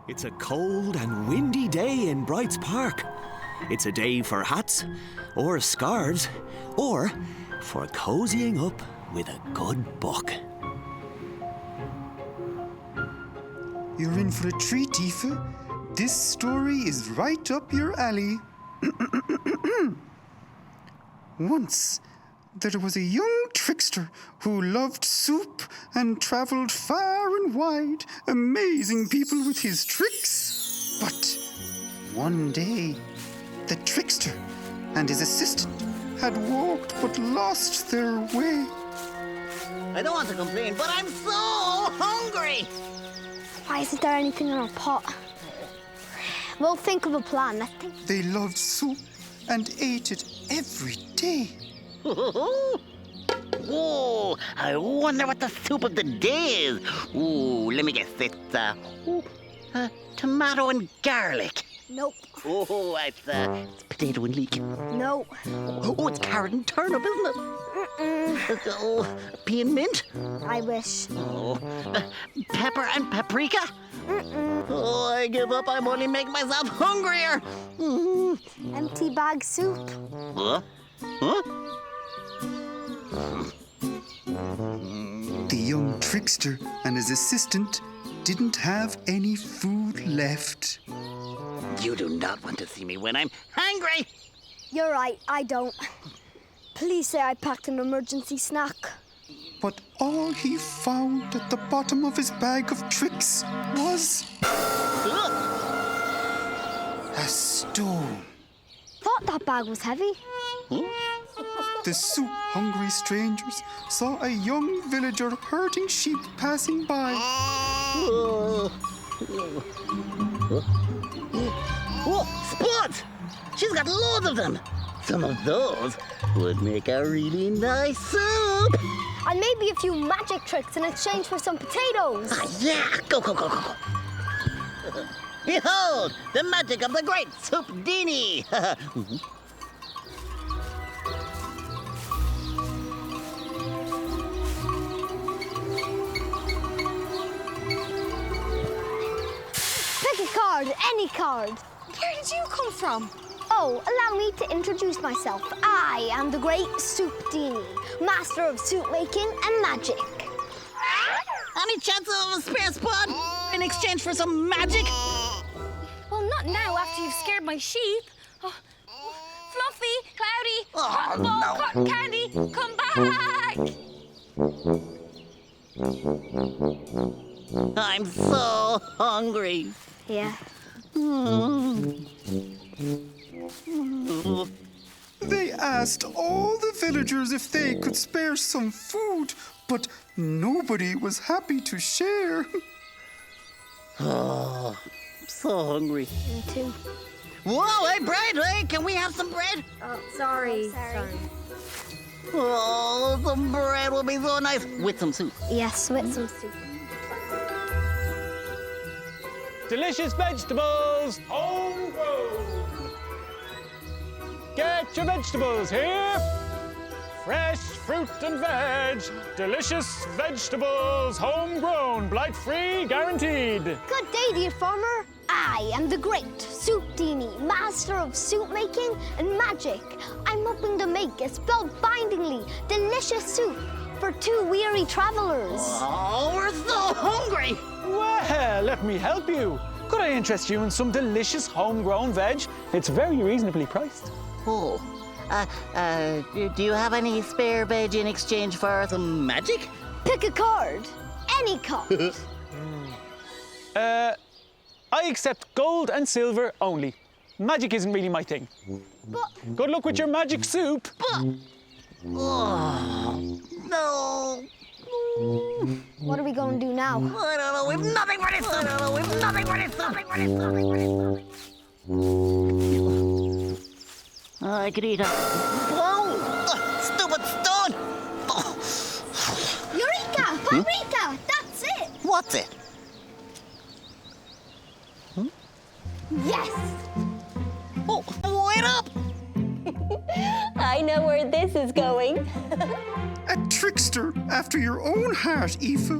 It's a cold and windy day in Bright's Park. It's a day for hats, or scarves, or for cozying up with a good book. You're in for a treat, Aoife. This story is right up your alley. Once, there was a young trickster who loved soup and travelled far and wide, amazing people with his tricks. But one day, the trickster and his assistant had walked but lost their way. I don't want to complain, but I'm so hungry! Why isn't there anything in our pot? We'll think of a plan. Let's think. They loved soup and ate it every day. Whoa! I wonder what the soup of the day is. Ooh, let me guess. It's tomato and garlic. Nope. Oh, it's potato and leek. No. Oh, it's carrot and turnip, isn't it? Oh, pea and mint. I wish. Oh, pepper and paprika. Oh, I give up. I'm only making myself hungrier. Empty bag soup. Huh? Huh? The young trickster and his assistant didn't have any food left. You do not want to see me when I'm hungry. You're right, I don't. Please say I packed an emergency snack. But all he found at the bottom of his bag of tricks was a stone. Thought that bag was heavy. The soup-hungry strangers saw a young villager herding sheep passing by. Oh, Spot! She's got loads of them. Some of those would make a really nice soup. And maybe a few magic tricks in exchange for some potatoes. Ah, yeah! Go, go, go, go, go. Behold, the magic of the great Soup Dini. Pick a card, any card. Where did you come from? Oh, allow me to introduce myself. I am the great Soup Dini, master of soup making and magic. Any chance of a spare spot in exchange for some magic? Well, not now after you've scared my sheep. Oh, Fluffy, Cloudy, Cotton Ball, Cotton Candy, come back! I'm so hungry. Yeah. They asked all the villagers if they could spare some food, but nobody was happy to share. Oh, I'm so hungry. Me too. Whoa, hey, bread, hey, can we have some bread? Oh, sorry. Oh, some bread would be so nice. With some soup. Yes, with some soup. Delicious vegetables, homegrown. Get your vegetables here. Fresh fruit and veg. Delicious vegetables, homegrown, blight-free, guaranteed. Good day, dear farmer. I am the great Soup Dini, master of soup making and magic. I'm hoping to make a spellbindingly delicious soup for 2 weary travelers. Oh, we're so hungry. Well, let me help you. Could I interest you in some delicious homegrown veg? It's very reasonably priced. Oh, do you have any spare veg in exchange for some magic? Pick a card, any card. I accept gold and silver only. Magic isn't really my thing. But Good luck with your magic soup. Oh, no. what are we going to do now? I don't know. We've nothing for this soup. We've nothing for this soup. I could eat a... Whoa! Stupid stone! Oh. Eureka! Paprika! That's it! What's it? Yes! Oh, wait up! I know where this is going. A trickster after your own heart, Aoife.